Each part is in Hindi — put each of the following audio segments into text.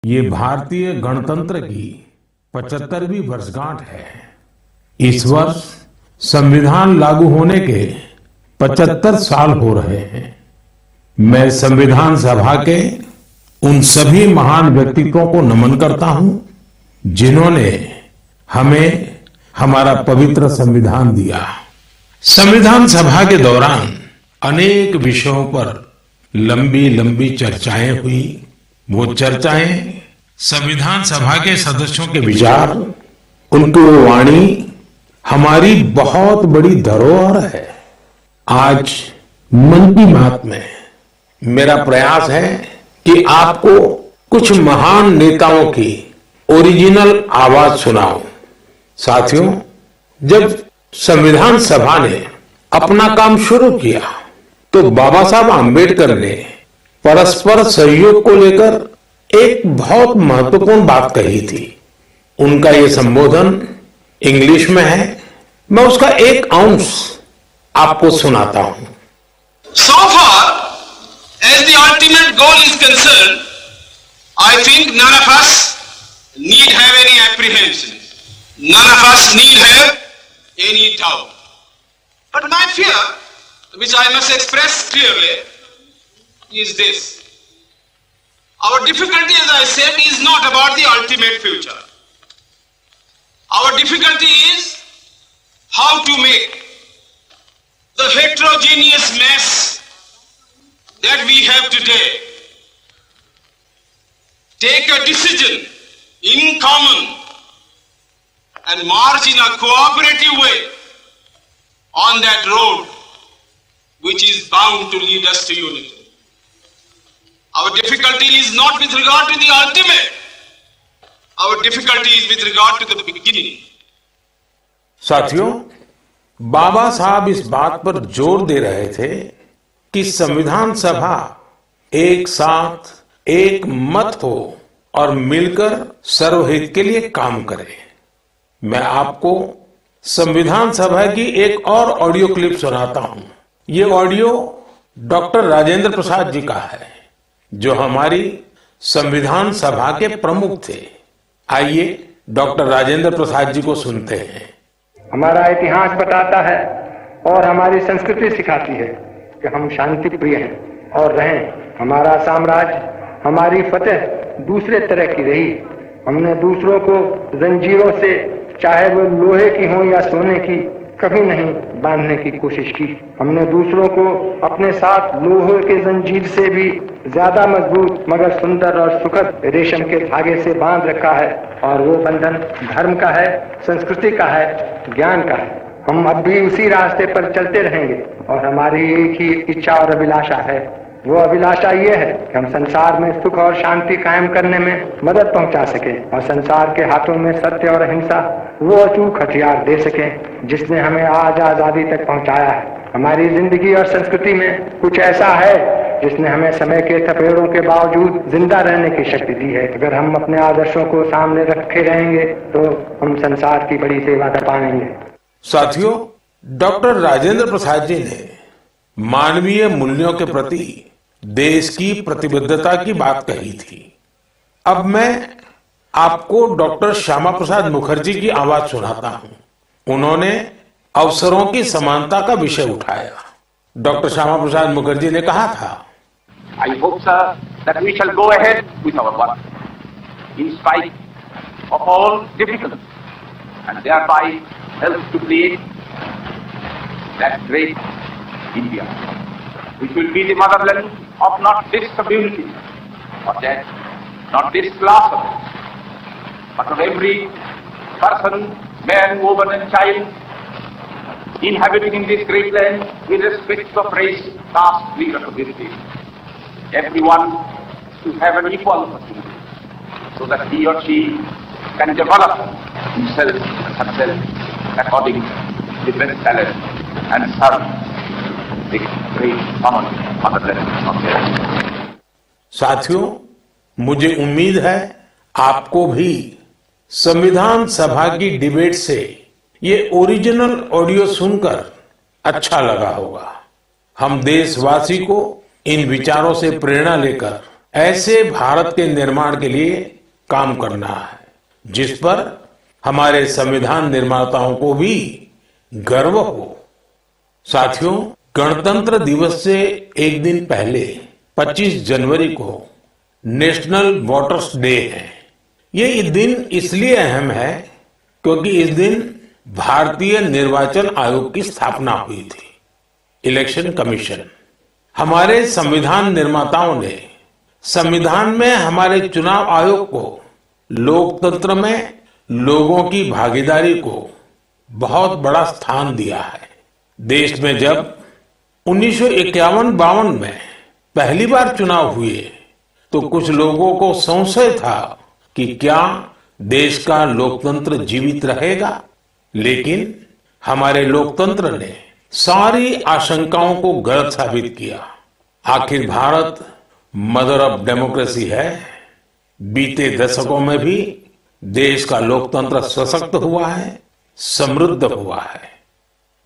ये भारतीय गणतंत्र की 75वीं वर्षगांठ है। इस वर्ष संविधान लागू होने के 75 साल हो रहे हैं। मैं संविधान सभा के उन सभी महान व्यक्तित्वों को नमन करता हूं जिन्होंने हमें हमारा पवित्र संविधान दिया। संविधान सभा के दौरान अनेक विषयों पर लंबी लंबी चर्चाएं हुई। वो चर्चाएं संविधान सभा के सदस्यों के विचार, उनकी वाणी हमारी बहुत बड़ी धरोहर है। आज मन की बात में मेरा प्रयास है कि आपको कुछ महान नेताओं की ओरिजिनल आवाज सुनाऊं। साथियों, जब संविधान सभा ने अपना काम शुरू किया तो बाबा साहब आम्बेडकर ने परस्पर सहयोग को लेकर एक बहुत महत्वपूर्ण बात कही थी। उनका ये संबोधन इंग्लिश में है। मैं उसका एक अंश आपको सुनाता हूं। So far as the ultimate goal is concerned, I think none of us need have any apprehension. None of us need have any doubt. But my fear, which I must express clearly, is this. Our difficulty, as I said, is not about the ultimate future. Our difficulty is how to make the heterogeneous mess that we have today take a decision in common and march in a cooperative way on that road which is bound to lead us to unity. Our difficulty is not with regard to the ultimate. Our difficulty is with regard to the beginning. साथियों, बाबा साहब इस बात पर जोर दे रहे थे कि संविधान सभा एक साथ एक मत हो और मिलकर सर्वहित के लिए काम करे। मैं आपको संविधान सभा की एक और ऑडियो क्लिप सुनाता हूं। ये ऑडियो डॉक्टर राजेंद्र प्रसाद जी का है, जो हमारी संविधान सभा के प्रमुख थे। आइए डॉक्टर राजेंद्र प्रसाद जी को सुनते हैं। हमारा इतिहास बताता है और हमारी संस्कृति सिखाती है कि हम शांति प्रिय हैं और रहें। हमारा साम्राज्य, हमारी फतेह दूसरे तरह की रही। हमने दूसरों को जंजीरों से, चाहे वो लोहे की हो या सोने की, कभी नहीं बांधने की कोशिश की। हमने दूसरों को अपने साथ लोहे के जंजीर से भी ज्यादा मजबूत मगर सुंदर और सुखद रेशम के धागे से बांध रखा है, और वो बंधन धर्म का है, संस्कृति का है, ज्ञान का है। हम अब भी उसी रास्ते पर चलते रहेंगे और हमारी एक ही इच्छा और अभिलाषा है। वो अभिलाषा ये है कि हम संसार में सुख और शांति कायम करने में मदद पहुंचा सकें और संसार के हाथों में सत्य और अहिंसा वो अचूक हथियार दे सकें जिसने हमें आज आजादी तक पहुंचाया है। हमारी जिंदगी और संस्कृति में कुछ ऐसा है जिसने हमें समय के थपेड़ों के बावजूद जिंदा रहने की शक्ति दी है। अगर हम अपने आदर्शों को सामने रखे रहेंगे तो हम संसार की बड़ी सेवा कर पाएंगे। साथियों, डॉक्टर राजेंद्र प्रसाद जी ने मानवीय मूल्यों के प्रति देश की प्रतिबद्धता की बात कही थी। अब मैं आपको डॉक्टर श्यामा प्रसाद मुखर्जी की आवाज सुनाता हूं। उन्होंने अवसरों की समानता का विषय उठाया। डॉक्टर श्यामा प्रसाद मुखर्जी ने कहा था, I hope, sir, that we shall go ahead with our work in spite of all difficulties and thereby help to create that great India, which will be the motherland of not this community or that, not this class of it, but of every person, man, woman and child inhabiting in this great land, irrespective of race, caste, creed or community. Everyone to have an equal opportunity so that he or she can develop himself and herself according to the best talent and serve the great common motherland of their. साथियों, मुझे उम्मीद है आपको भी संविधान सभा की डिबेट से ये ओरिजिनल ऑडियो सुनकर अच्छा लगा होगा। हम देशवासी को इन विचारों से प्रेरणा लेकर ऐसे भारत के निर्माण के लिए काम करना है जिस पर हमारे संविधान निर्माताओं को भी गर्व हो। साथियों, गणतंत्र दिवस से एक दिन पहले 25 जनवरी को नेशनल वोटर्स डे है। ये दिन इसलिए अहम है क्योंकि इस दिन भारतीय निर्वाचन आयोग की स्थापना हुई थी। इलेक्शन कमीशन, हमारे संविधान निर्माताओं ने संविधान में हमारे चुनाव आयोग को लोकतंत्र में लोगों की भागीदारी को बहुत बड़ा स्थान दिया है। देश में जब 1951-52 में पहली बार चुनाव हुए तो कुछ लोगों को संशय था कि क्या देश का लोकतंत्र जीवित रहेगा, लेकिन हमारे लोकतंत्र ने सारी आशंकाओं को गलत साबित किया। आखिर भारत मदर ऑफ डेमोक्रेसी है। बीते दशकों में भी देश का लोकतंत्र सशक्त हुआ है, समृद्ध हुआ है।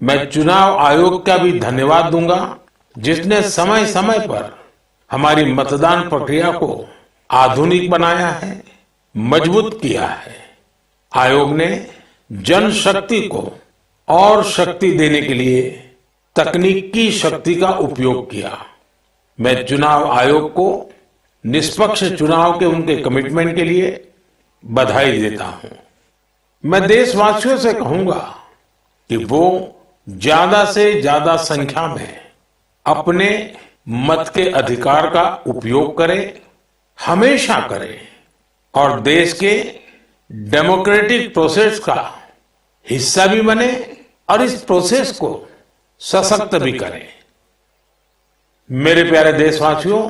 मैं चुनाव आयोग का भी धन्यवाद दूंगा जिसने समय समय पर हमारी मतदान प्रक्रिया को आधुनिक बनाया है, मजबूत किया है। आयोग ने जनशक्ति को और शक्ति देने के लिए तकनीकी शक्ति का उपयोग किया। मैं चुनाव आयोग को निष्पक्ष चुनाव के उनके कमिटमेंट के लिए बधाई देता हूं। मैं देशवासियों से कहूंगा कि वो ज्यादा से ज्यादा संख्या में अपने मत के अधिकार का उपयोग करें, हमेशा करें और देश के डेमोक्रेटिक प्रोसेस का हिस्सा भी बने और इस प्रोसेस को सशक्त भी करें। मेरे प्यारे देशवासियों,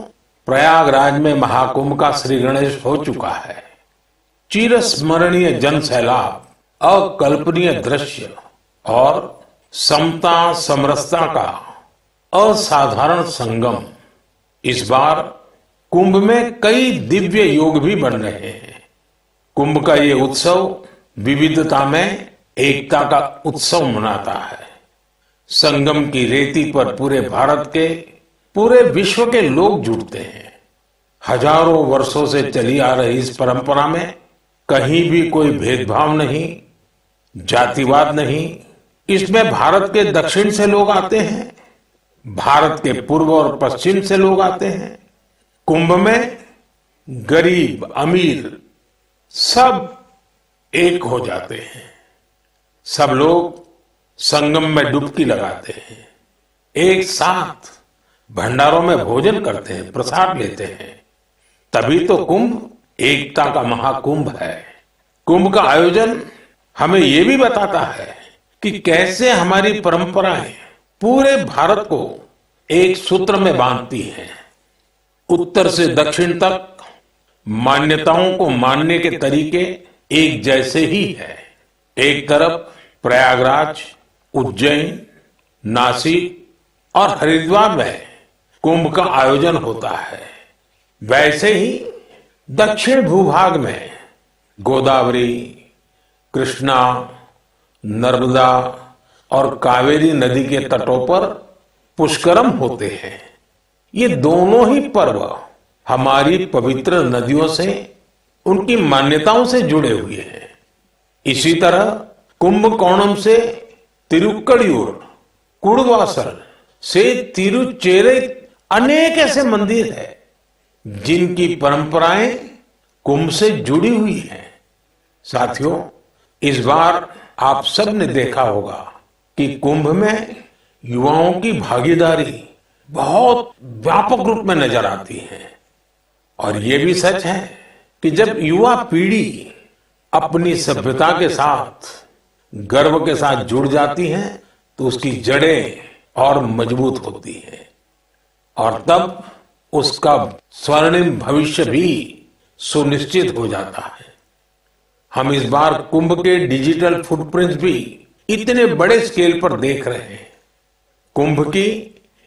प्रयागराज में महाकुंभ का श्री गणेश हो चुका है। चिरस्मरणीय जन सैलाब, अकल्पनीय दृश्य और समता समरसता का असाधारण संगम। इस बार कुंभ में कई दिव्य योग भी बन रहे हैं। कुंभ का ये उत्सव विविधता में एकता का उत्सव मनाता है। संगम की रेती पर पूरे भारत के, पूरे विश्व के लोग जुड़ते हैं। हजारों वर्षों से चली आ रही इस परंपरा में कहीं भी कोई भेदभाव नहीं, जातिवाद नहीं। इसमें भारत के दक्षिण से लोग आते हैं, भारत के पूर्व और पश्चिम से लोग आते हैं। कुंभ में गरीब अमीर सब एक हो जाते हैं। सब लोग संगम में डुबकी लगाते हैं, एक साथ भंडारों में भोजन करते हैं, प्रसाद लेते हैं। तभी तो कुंभ एकता का महाकुंभ है। कुंभ का आयोजन हमें ये भी बताता है कि कैसे हमारी परंपराएं पूरे भारत को एक सूत्र में बांधती हैं। उत्तर से दक्षिण तक मान्यताओं को मानने के तरीके एक जैसे ही है। एक तरफ प्रयागराज, उज्जैन, नासिक और हरिद्वार में कुंभ का आयोजन होता है, वैसे ही दक्षिण भूभाग में गोदावरी, कृष्णा, नर्मदा और कावेरी नदी के तटों पर पुष्करम होते हैं। ये दोनों ही पर्व हमारी पवित्र नदियों से, उनकी मान्यताओं से जुड़े हुए हैं। इसी तरह कुंभकोणम से तिरुक्कड़ियूर, कुड़वासल से तिरुचेरे अनेक ऐसे मंदिर हैं जिनकी परंपराएं कुंभ से जुड़ी हुई हैं। साथियों, इस बार आप सब ने देखा होगा कि कुंभ में युवाओं की भागीदारी बहुत व्यापक रूप में नजर आती है। और ये भी सच है कि जब युवा पीढ़ी अपनी सभ्यता के साथ गर्व के साथ जुड़ जाती है तो उसकी जड़ें और मजबूत होती है और तब उसका स्वर्णिम भविष्य भी सुनिश्चित हो जाता है। हम इस बार कुंभ के डिजिटल फुटप्रिंट्स भी इतने बड़े स्केल पर देख रहे हैं। कुंभ की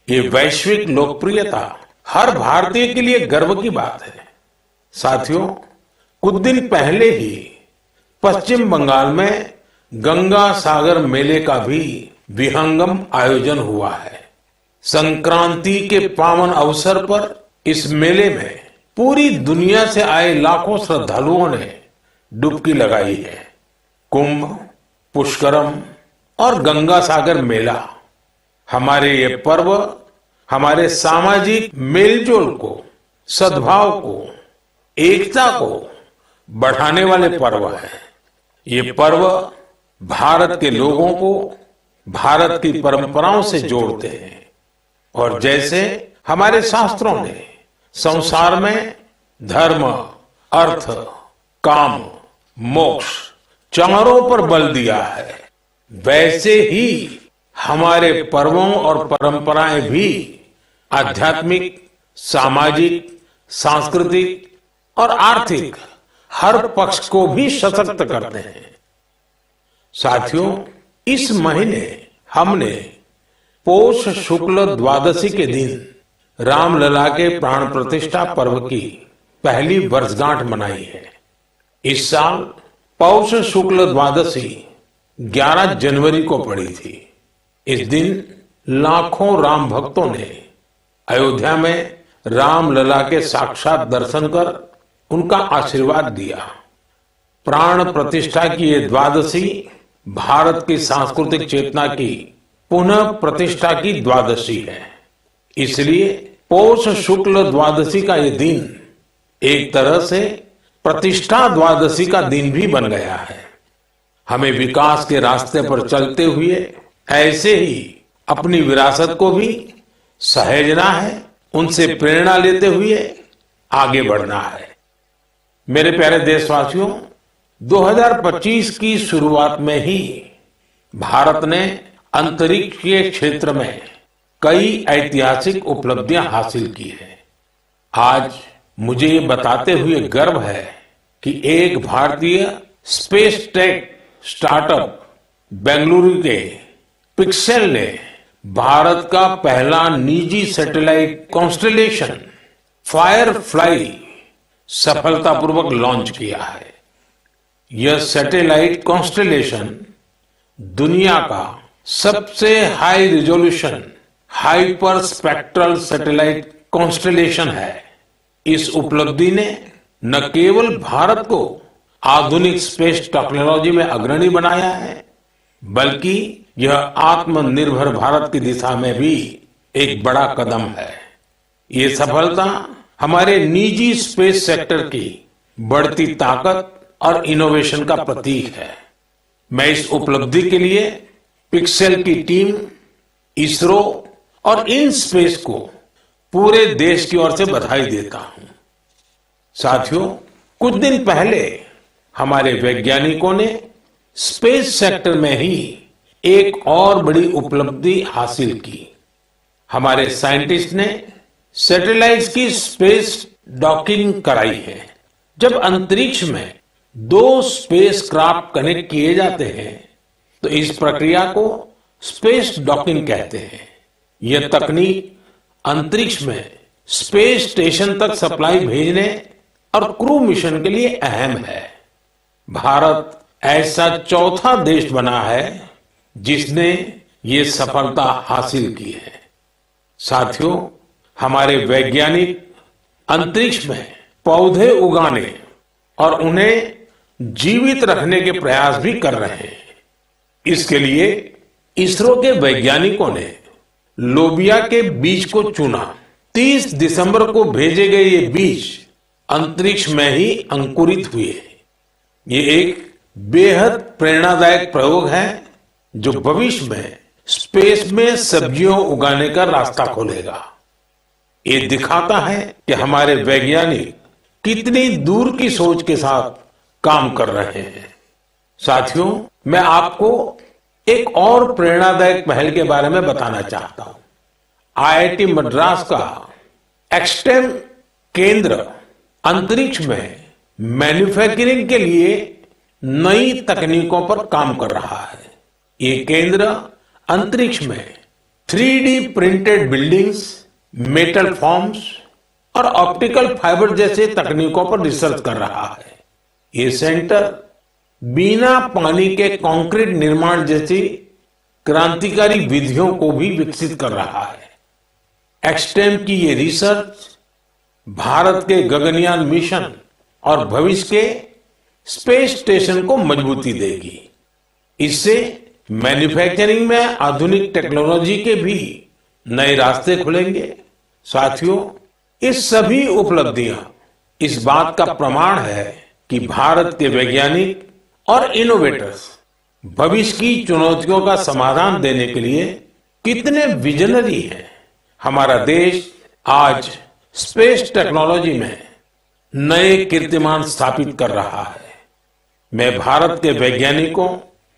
ये वैश्विक लोकप्रियता हर भारतीय के लिए गर्व की बात है। साथियों, कुछ दिन पहले ही पश्चिम बंगाल में गंगा सागर मेले का भी विहंगम आयोजन हुआ है। संक्रांति के पावन अवसर पर इस मेले में पूरी दुनिया से आए लाखों श्रद्धालुओं ने डुबकी लगाई है। कुंभ, पुष्करम और गंगा सागर मेला, हमारे ये पर्व हमारे सामाजिक मेलजोल को, सद्भाव को, एकता को बढ़ाने वाले पर्व है। ये पर्व भारत के लोगों को भारत की परंपराओं से जोड़ते हैं और जैसे हमारे शास्त्रों ने संसार में धर्म, अर्थ, काम, मोक्ष चारों पर बल दिया है, वैसे ही हमारे पर्वों और परंपराएं भी आध्यात्मिक, सामाजिक, सांस्कृतिक और आर्थिक हर पक्ष को भी सशक्त करते हैं। साथियों, इस महीने हमने पौष शुक्ल द्वादशी के दिन रामलला के प्राण प्रतिष्ठा पर्व की पहली वर्षगांठ मनाई है। इस साल पौष शुक्ल द्वादशी 11 जनवरी को पड़ी थी। इस दिन लाखों राम भक्तों ने अयोध्या में रामलला के साक्षात दर्शन कर उनका आशीर्वाद दिया। प्राण प्रतिष्ठा की ये द्वादशी भारत की सांस्कृतिक चेतना की पुनः प्रतिष्ठा की द्वादशी है। इसलिए पौष शुक्ल द्वादशी का ये दिन एक तरह से प्रतिष्ठा द्वादशी का दिन भी बन गया है। हमें विकास के रास्ते पर चलते हुए ऐसे ही अपनी विरासत को भी सहेजना है, उनसे प्रेरणा लेते हुए आगे बढ़ना है। मेरे प्यारे देशवासियों, 2025 की शुरुआत में ही भारत ने अंतरिक्ष के क्षेत्र में कई ऐतिहासिक उपलब्धियां हासिल की हैं। आज मुझे ये बताते हुए गर्व है कि एक भारतीय स्पेस टेक स्टार्टअप बेंगलुरु के पिक्सेल ने भारत का पहला निजी सैटेलाइट कॉन्स्टेलेशन फायरफ्लाई सफलतापूर्वक लॉन्च किया है। यह सैटेलाइट कॉन्स्टेलेशन दुनिया का सबसे high resolution hyper spectral satellite constellation है। इस उपलब्धि ने न केवल भारत को आधुनिक स्पेस टेक्नोलॉजी में अग्रणी बनाया है, बल्कि यह आत्मनिर्भर भारत की दिशा में भी एक बड़ा कदम है। ये सफलता हमारे निजी स्पेस सेक्टर की बढ़ती ताकत और इनोवेशन का प्रतीक है। मैं इस उपलब्धि के लिए पिक्सेल की टीम, इसरो और इन स्पेस को पूरे देश की ओर से बधाई देता हूं। साथियों, कुछ दिन पहले हमारे वैज्ञानिकों ने स्पेस सेक्टर में ही एक और बड़ी उपलब्धि हासिल की। हमारे साइंटिस्ट ने सैटेलाइट्स की स्पेस डॉकिंग कराई है। जब अंतरिक्ष में 2 स्पेसक्राफ्ट कनेक्ट किए जाते हैं तो इस प्रक्रिया को स्पेस डॉकिंग कहते हैं। यह तकनीक अंतरिक्ष में स्पेस स्टेशन तक सप्लाई भेजने और क्रू मिशन के लिए अहम है। भारत ऐसा चौथा देश बना है जिसने ये सफलता हासिल की है। साथियों, हमारे वैज्ञानिक अंतरिक्ष में पौधे उगाने और उन्हें जीवित रखने के प्रयास भी कर रहे हैं। इसके लिए इसरो के वैज्ञानिकों ने लोबिया के बीज को चुना। 30 दिसंबर को भेजे गए ये बीज अंतरिक्ष में ही अंकुरित हुए। ये एक बेहद प्रेरणादायक प्रयोग है जो भविष्य में स्पेस में सब्जियों उगाने का रास्ता खोलेगा। ये दिखाता है कि हमारे वैज्ञानिक कितनी दूर की सोच के साथ काम कर रहे हैं। साथियों, मैं आपको एक और प्रेरणादायक पहल के बारे में बताना चाहता हूं। आईआईटी मद्रास का एक्सटेम केंद्र अंतरिक्ष में मैन्युफैक्चरिंग के लिए नई तकनीकों पर काम कर रहा है। ये केंद्र अंतरिक्ष में 3D printed buildings, metal forms और ऑप्टिकल फाइबर जैसे तकनीकों पर रिसर्च कर रहा है। ये सेंटर बिना पानी के कंक्रीट निर्माण जैसी क्रांतिकारी विधियों को भी विकसित कर रहा है। एक्सटेम की ये रिसर्च भारत के गगनयान मिशन और भविष्य के स्पेस स्टेशन को मजबूती देगी। इससे मैन्युफैक्चरिंग में आधुनिक टेक्नोलॉजी के भी नए रास्ते खुलेंगे। साथियों, ये सभी उपलब्धियां इस बात का प्रमाण है कि भारत के वैज्ञानिक और इनोवेटर्स भविष्य की चुनौतियों का समाधान देने के लिए कितने विजनरी हैं। हमारा देश आज स्पेस टेक्नोलॉजी में नए कीर्तिमान स्थापित कर रहा है। मैं भारत के वैज्ञानिकों,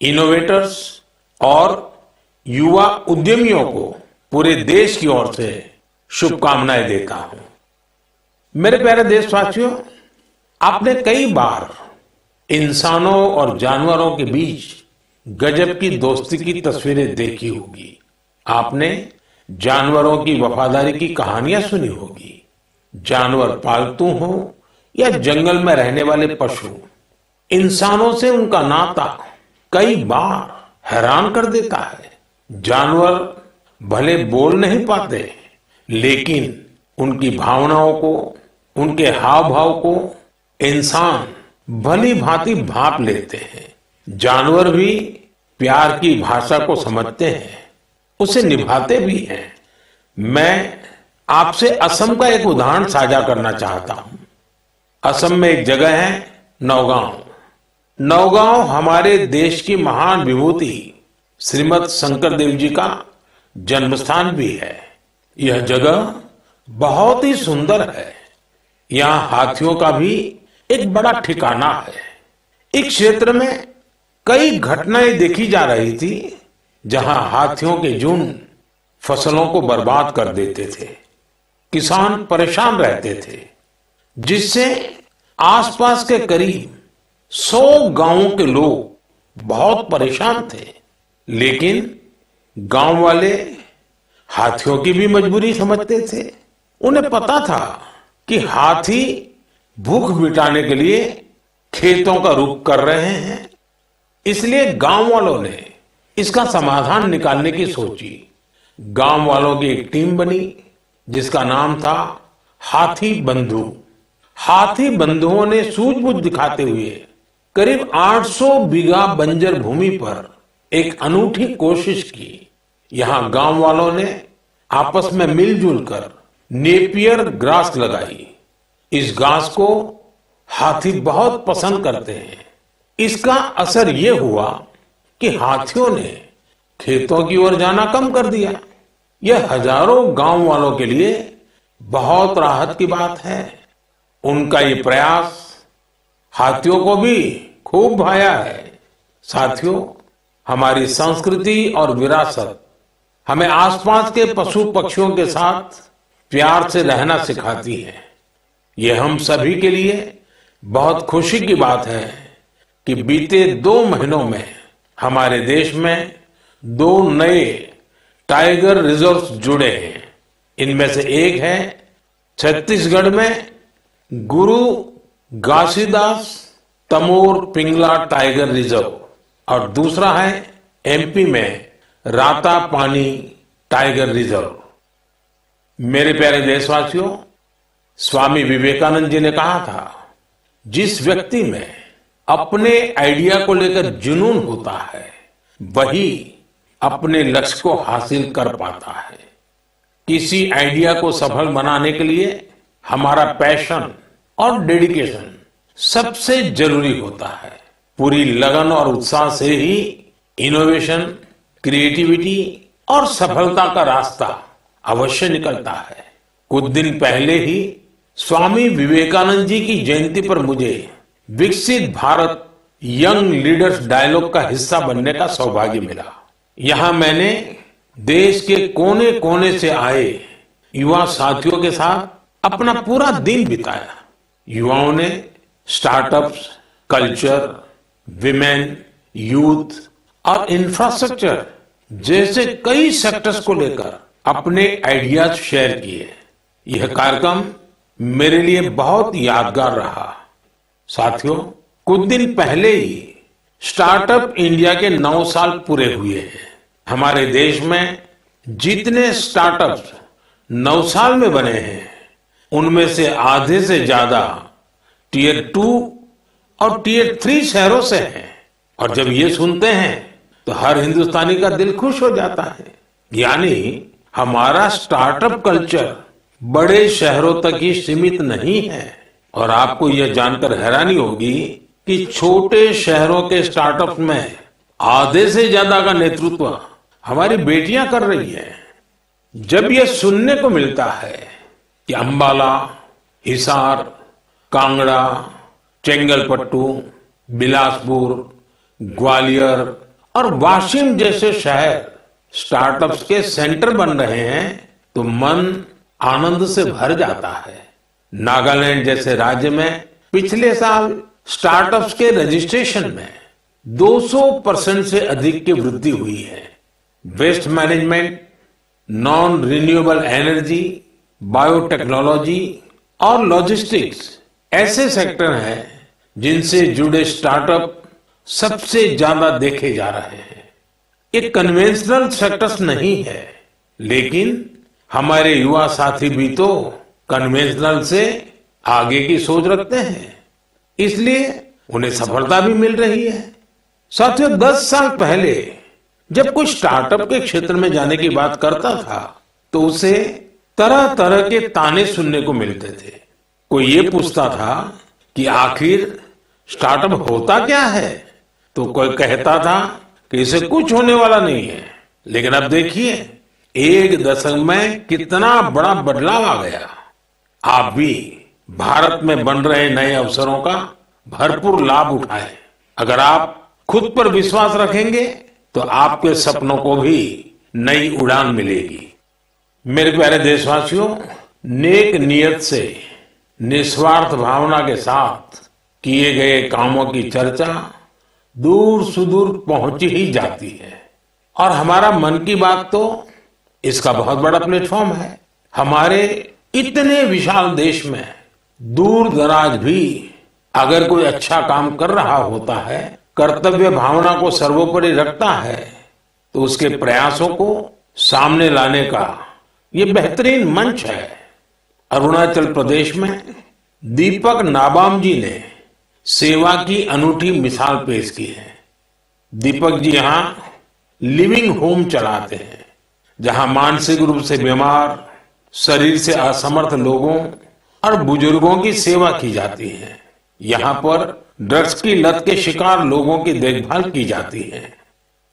इनोवेटर्स और युवा उद्यमियों को पूरे देश की ओर से शुभकामनाएं देता हूं। मेरे प्यारे देशवासियों, आपने कई बार इंसानों और जानवरों के बीच गजब की दोस्ती की तस्वीरें देखी होगी। आपने जानवरों की वफादारी की कहानियां सुनी होगी। जानवर पालतू हो या जंगल में रहने वाले पशु, इंसानों से उनका नाता कई बार हैरान कर देता है। जानवर भले बोल नहीं पाते, लेकिन उनकी भावनाओं को, उनके हाव भाव को इंसान भली भांति भांप लेते हैं। जानवर भी प्यार की भाषा को समझते हैं, उसे निभाते भी हैं। मैं आपसे असम का एक उदाहरण साझा करना चाहता हूं। असम में एक जगह है नौगांव। नौगांव हमारे देश की महान विभूति श्रीमद शंकर देव जी का जन्म स्थान भी है। यह जगह बहुत ही सुंदर है। यहाँ हाथियों का भी एक बड़ा ठिकाना है। इस क्षेत्र में कई घटनाएं देखी जा रही थी जहां हाथियों के झुंड फसलों को बर्बाद कर देते थे। किसान परेशान रहते थे, जिससे आसपास के करीब 100 गांवों के लोग बहुत परेशान थे। लेकिन गांव वाले हाथियों की भी मजबूरी समझते थे। उन्हें पता था कि हाथी भूख मिटाने के लिए खेतों का रुख कर रहे हैं, इसलिए गांव वालों ने इसका समाधान निकालने की सोची। गांव वालों की एक टीम बनी जिसका नाम था हाथी बंधु। हाथी बंधुओं ने सूझबूझ दिखाते हुए करीब 800 बीघा बंजर भूमि पर एक अनूठी कोशिश की। यहां गांव वालों ने आपस में मिलजुल कर नेपियर ग्रास लगाई। इस घास को हाथी बहुत पसंद करते हैं। इसका असर यह हुआ कि हाथियों ने खेतों की ओर जाना कम कर दिया। यह हजारों गांव वालों के लिए बहुत राहत की बात है। उनका ये प्रयास हाथियों को भी खूब भाया है। साथियों, हमारी संस्कृति और विरासत हमें आसपास के पशु पक्षियों के साथ प्यार से रहना सिखाती है। यह हम सभी के लिए बहुत खुशी की बात है कि बीते 2 महीनों में हमारे देश में 2 नए टाइगर रिजर्व्स जुड़े हैं। इनमें से एक है छत्तीसगढ़ में गुरु घासीदास तमोर पिंगला टाइगर रिजर्व और दूसरा है एमपी में रातापानी टाइगर रिजर्व। मेरे प्यारे देशवासियों, स्वामी विवेकानंद जी ने कहा था, जिस व्यक्ति में अपने आइडिया को लेकर जुनून होता है वही अपने लक्ष्य को हासिल कर पाता है। किसी आइडिया को सफल बनाने के लिए हमारा पैशन और डेडिकेशन सबसे जरूरी होता है। पूरी लगन और उत्साह से ही इनोवेशन, क्रिएटिविटी और सफलता का रास्ता अवश्य निकलता है। कुछ दिन पहले ही स्वामी विवेकानंद जी की जयंती पर मुझे विकसित भारत यंग लीडर्स डायलॉग का हिस्सा बनने का सौभाग्य मिला। यहाँ मैंने देश के कोने कोने से आए युवा साथियों के साथ अपना पूरा दिन बिताया। युवाओं ने स्टार्टअप्स, कल्चर, विमेन, यूथ और इंफ्रास्ट्रक्चर जैसे कई सेक्टर्स को लेकर अपने आइडियाज शेयर किए। यह कार्यक्रम मेरे लिए बहुत यादगार रहा। साथियों, कुछ दिन पहले ही स्टार्टअप इंडिया के 9 साल पूरे हुए हैं। हमारे देश में जितने स्टार्टअप्स 9 साल में बने हैं, उनमें से आधे से ज्यादा टियर 2 और टियर 3 शहरों से हैं। और जब ये सुनते हैं तो हर हिंदुस्तानी का दिल खुश हो जाता है। यानी हमारा स्टार्टअप कल्चर बड़े शहरों तक ही सीमित नहीं है। और आपको यह जानकर हैरानी होगी कि छोटे शहरों के स्टार्टअप में आधे से ज्यादा का नेतृत्व हमारी बेटियां कर रही हैं। जब यह सुनने को मिलता है कि अंबाला, हिसार, कांगड़ा, चेंगलपट्टू, बिलासपुर, ग्वालियर और वाशिम जैसे शहर स्टार्टअप्स के सेंटर बन रहे हैं तो मन आनंद से भर जाता है। नागालैंड जैसे राज्य में पिछले साल स्टार्टअप्स के रजिस्ट्रेशन में 200% से अधिक की वृद्धि हुई है। Waste management, non renewable energy, biotechnology और लॉजिस्टिक्स ऐसे सेक्टर हैं जिनसे जुड़े स्टार्टअप सबसे ज्यादा देखे जा रहे हैं। ये कन्वेंशनल सेक्टर्स नहीं है, लेकिन हमारे युवा साथी भी तो कन्वेंशनल से आगे की सोच रखते हैं, इसलिए उन्हें सफलता भी मिल रही है। साथियों, 10 साल पहले जब कोई स्टार्टअप के क्षेत्र में जाने की बात करता था तो उसे तरह तरह के ताने सुनने को मिलते थे। कोई ये पूछता था कि आखिर स्टार्टअप होता क्या है, तो कोई कहता था कि इसे कुछ होने वाला नहीं है। लेकिन अब देखिए, एक दशक में कितना बड़ा बदलाव आ गया। आप भी भारत में बन रहे नए अवसरों का भरपूर लाभ उठाएं। अगर आप खुद पर विश्वास रखेंगे तो आपके सपनों को भी नई उड़ान मिलेगी। मेरे प्यारे देशवासियों, नेक नियत से निस्वार्थ भावना के साथ किए गए कामों की चर्चा दूर सुदूर पहुंच ही जाती है। और हमारा मन की बात तो इसका बहुत बड़ा प्लेटफॉर्म है। हमारे इतने विशाल देश में दूर दराज भी अगर कोई अच्छा काम कर रहा होता है, कर्तव्य भावना को सर्वोपरि रखता है, तो उसके प्रयासों को सामने लाने का ये बेहतरीन मंच है। अरुणाचल प्रदेश में दीपक नाबाम जी ने सेवा की अनूठी मिसाल पेश की है। दीपक जी यहाँ लिविंग होम चलाते हैं, जहां मानसिक रूप से बीमार, शरीर से असमर्थ लोगों और बुजुर्गों की सेवा की जाती है। यहाँ पर ड्रग्स की लत के शिकार लोगों की देखभाल की जाती है।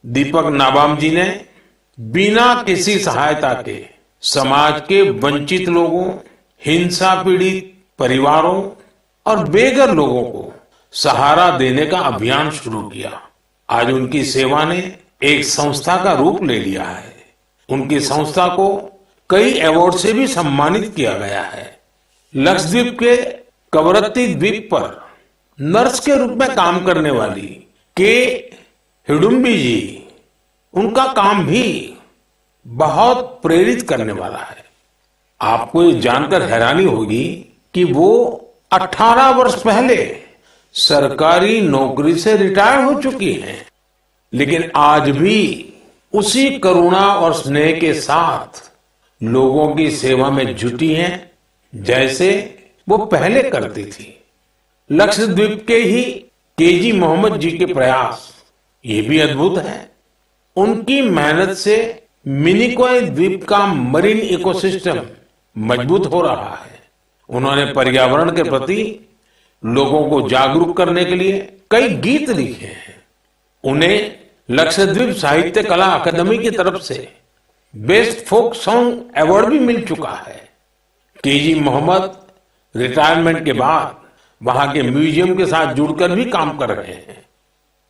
दीपक नाबाम जी ने बिना किसी सहायता के समाज के वंचित लोगों, हिंसा पीड़ित परिवारों और बेघर लोगों को सहारा देने का अभियान शुरू किया। आज उनकी सेवा ने एक संस्था का रूप ले लिया है। उनकी संस्था को कई अवार्ड से भी सम्मानित किया गया है। लक्षद्वीप के कवरत्ती द्वीप पर नर्स के रूप में काम करने वाली के हिडुम्बी जी, उनका काम भी बहुत प्रेरित करने वाला है। आपको ये जानकर हैरानी होगी कि वो 18 वर्ष पहले सरकारी नौकरी से रिटायर हो चुकी हैं, लेकिन आज भी उसी करुणा और स्नेह के साथ लोगों की सेवा में जुटी हैं जैसे वो पहले करती थी। लक्षद्वीप के ही केजी मोहम्मद जी के प्रयास ये भी अद्भुत है। उनकी मेहनत से मिनिकॉय द्वीप का मरीन इकोसिस्टम मजबूत हो रहा है। उन्होंने पर्यावरण के प्रति लोगों को जागरूक करने के लिए कई गीत लिखे हैं। उन्हें लक्षद्वीप साहित्य कला अकादमी की तरफ से बेस्ट फोक सॉन्ग अवार्ड भी मिल चुका है। केजी मोहम्मद रिटायरमेंट के बाद वहां के म्यूजियम के साथ जुड़कर भी काम कर रहे हैं।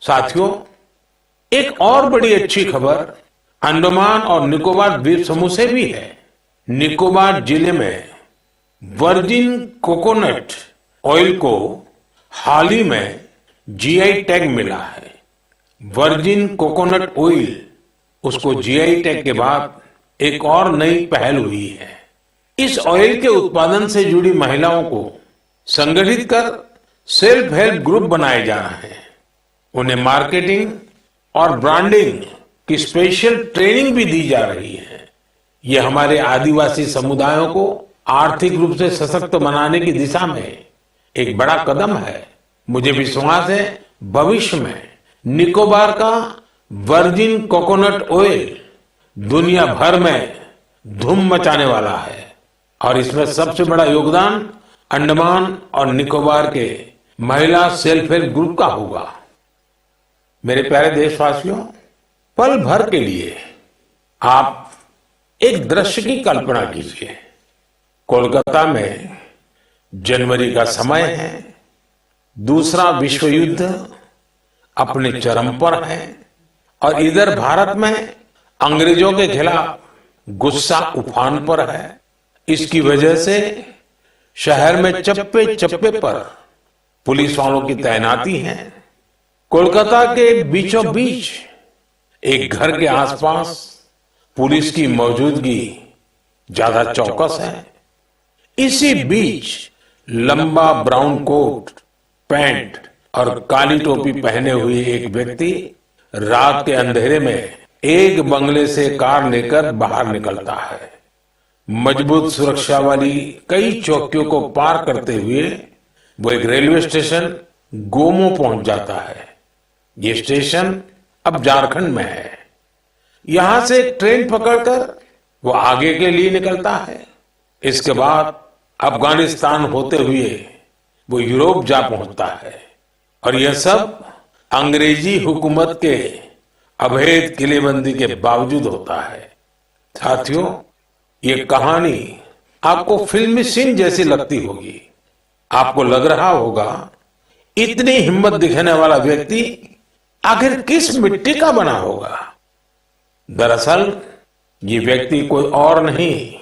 साथियों, एक और बड़ी अच्छी खबर अंडमान और निकोबार द्वीप समूह से भी है। निकोबार जिले में वर्जिन कोकोनट ऑयल को हाल ही में जीआई टैग मिला है। वर्जिन कोकोनट ऑयल, उसको जीआई टैग के बाद एक और नई पहल हुई है। इस ऑयल के उत्पादन से जुड़ी महिलाओं को संगठित कर सेल्फ हेल्प ग्रुप बनाए जा रहे हैं। उन्हें मार्केटिंग और ब्रांडिंग की स्पेशल ट्रेनिंग भी दी जा रही है। ये हमारे आदिवासी समुदायों को आर्थिक रूप से सशक्त बनाने की दिशा में एक बड़ा कदम है। मुझे विश्वास है भविष्य में निकोबार का वर्जिन कोकोनट ऑयल दुनिया भर में धूम मचाने वाला है और इसमें सबसे बड़ा योगदान अंडमान और निकोबार के महिला सेल्फ हेल्प ग्रुप का होगा। मेरे प्यारे देशवासियों, पल भर के लिए आप एक दृश्य की कल्पना कीजिए। कोलकाता में जनवरी का समय है, दूसरा विश्व युद्ध अपने चरम पर है और इधर भारत में अंग्रेजों के खिलाफ गुस्सा उफान पर है। इसकी वजह से शहर में चप्पे चप्पे पर पुलिस वालों की तैनाती है। कोलकाता के बीचों बीच एक घर के आसपास पुलिस की मौजूदगी ज्यादा चौकस है। इसी बीच लंबा ब्राउन कोट, पैंट और काली टोपी पहने हुए एक व्यक्ति रात के अंधेरे में एक बंगले से कार लेकर बाहर निकलता है। मजबूत सुरक्षा वाली कई चौकियों को पार करते हुए वो एक रेलवे स्टेशन गोमो पहुंच जाता है। ये स्टेशन अब झारखंड में है। यहां से एक ट्रेन पकड़कर वो आगे के लिए निकलता है। इसके बाद अफगानिस्तान होते हुए वो यूरोप जा पहुंचता है और यह सब अंग्रेजी हुकूमत के अभेद किलेबंदी के बावजूद होता है। साथियों, ये कहानी आपको फिल्मी सीन जैसी लगती होगी। आपको लग रहा होगा इतनी हिम्मत दिखाने वाला व्यक्ति आखिर किस मिट्टी का बना होगा। दरअसल ये व्यक्ति कोई और नहीं,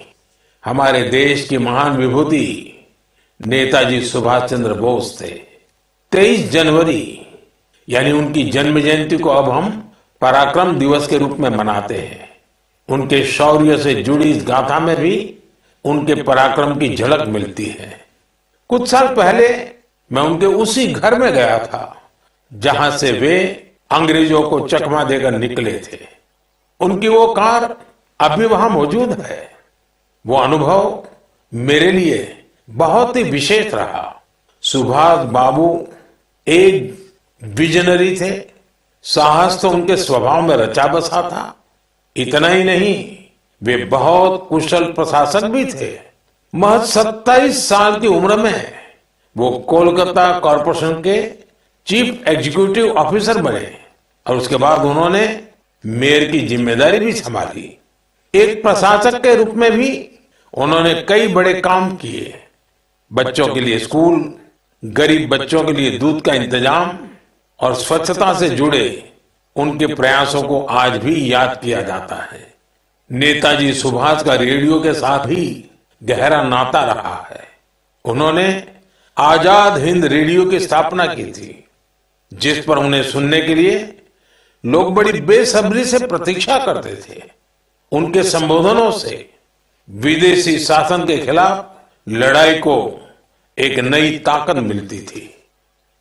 हमारे देश की महान विभूति नेताजी सुभाष चंद्र बोस थे। 23 जनवरी यानी उनकी जन्म जयंती को अब हम पराक्रम दिवस के रूप में मनाते हैं। उनके शौर्य से जुड़ी इस गाथा में भी उनके पराक्रम की झलक मिलती है। कुछ साल पहले मैं उनके उसी घर में गया था जहां से वे अंग्रेजों को चकमा देकर निकले थे। उनकी वो कार अभी वहां मौजूद है। वो अनुभव मेरे लिए बहुत ही विशेष रहा। सुभाष बाबू एक विजनरी थे। साहस तो उनके स्वभाव में रचा बसा था। इतना ही नहीं, वे बहुत कुशल प्रशासक भी थे। महज 27 साल की उम्र में वो कोलकाता कॉरपोरेशन के चीफ एग्जीक्यूटिव ऑफिसर बने और उसके बाद उन्होंने मेयर की जिम्मेदारी भी संभाली। एक प्रशासक के रूप में भी उन्होंने कई बड़े काम किए। बच्चों के लिए स्कूल, गरीब बच्चों के लिए दूध का इंतजाम और स्वच्छता से जुड़े उनके प्रयासों को आज भी याद किया जाता है। नेताजी सुभाष का रेडियो के साथ ही गहरा नाता रहा है। उन्होंने आजाद हिंद रेडियो की स्थापना की थी, जिस पर उन्हें सुनने के लिए लोग बड़ी बेसब्री से प्रतीक्षा करते थे। उनके संबोधनों से विदेशी शासन के खिलाफ लड़ाई को एक नई ताकत मिलती थी।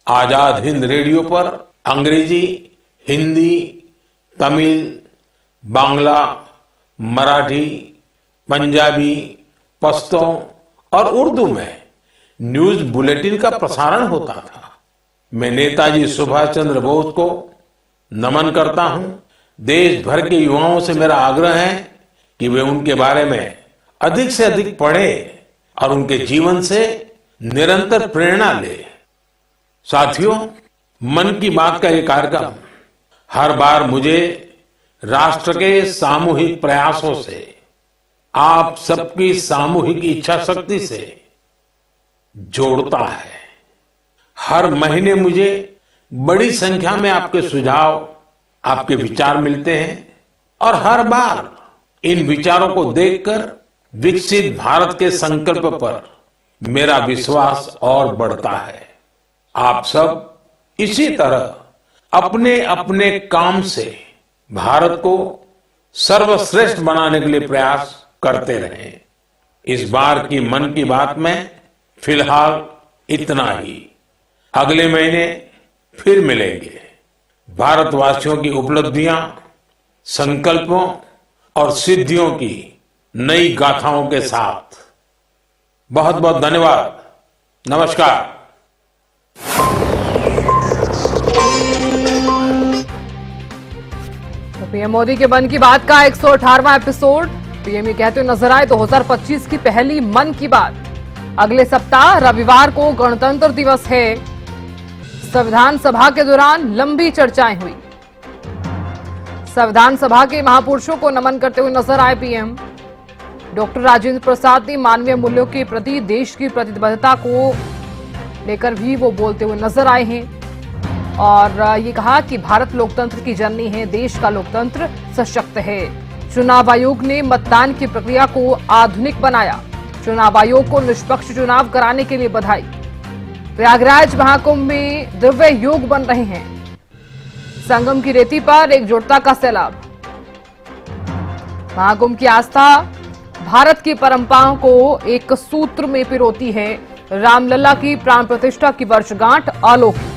आजाद हिंद रेडियो पर अंग्रेजी, हिंदी, तमिल, बांग्ला, मराठी, पंजाबी, पश्तो और उर्दू में न्यूज बुलेटिन का प्रसारण होता था। मैं नेताजी सुभाष चंद्र बोस को नमन करता हूं। देश भर के युवाओं से मेरा आग्रह है कि वे उनके बारे में अधिक से अधिक पढ़ें और उनके जीवन से निरंतर प्रेरणा लें। साथियों, मन की बात का ये कार्यक्रम हर बार मुझे राष्ट्र के सामूहिक प्रयासों से, आप सबकी सामूहिक इच्छा शक्ति से जोड़ता है। हर महीने मुझे बड़ी संख्या में आपके सुझाव, आपके विचार मिलते हैं और हर बार इन विचारों को देखकर विकसित भारत के संकल्प पर मेरा विश्वास और बढ़ता है। आप सब इसी तरह अपने अपने काम से भारत को सर्वश्रेष्ठ बनाने के लिए प्रयास करते रहें। इस बार की मन की बात में फिलहाल इतना ही। अगले महीने फिर मिलेंगे भारतवासियों की उपलब्धियां, संकल्पों और सिद्धियों की नई गाथाओं के साथ। बहुत बहुत धन्यवाद। नमस्कार। पीएम मोदी के मन की बात का 118वां एपिसोड। पीएम ये कहते हुए नजर आए 2025 की पहली मन की बात। अगले सप्ताह रविवार को गणतंत्र दिवस है। संविधान सभा के दौरान लंबी चर्चाएं हुई। संविधान सभा के महापुरुषों को नमन करते हुए नजर आए पीएम। डॉक्टर राजेंद्र प्रसाद ने मानवीय मूल्यों के प्रति देश की प्रतिबद्धता को लेकर भी वो बोलते हुए नजर आए हैं और ये कहा कि भारत लोकतंत्र की जननी है, देश का लोकतंत्र सशक्त है। चुनाव आयोग ने मतदान की प्रक्रिया को आधुनिक बनाया। चुनाव आयोग को निष्पक्ष चुनाव कराने के लिए बधाई। प्रयागराज महाकुंभ में दिव्य योग बन रहे हैं। संगम की रेती पर एकजुटता का सैलाब। महाकुंभ की आस्था भारत की परंपराओं को एक सूत्र में पिरोती है। रामलला की प्राण प्रतिष्ठा की वर्षगांठ अलौकिक।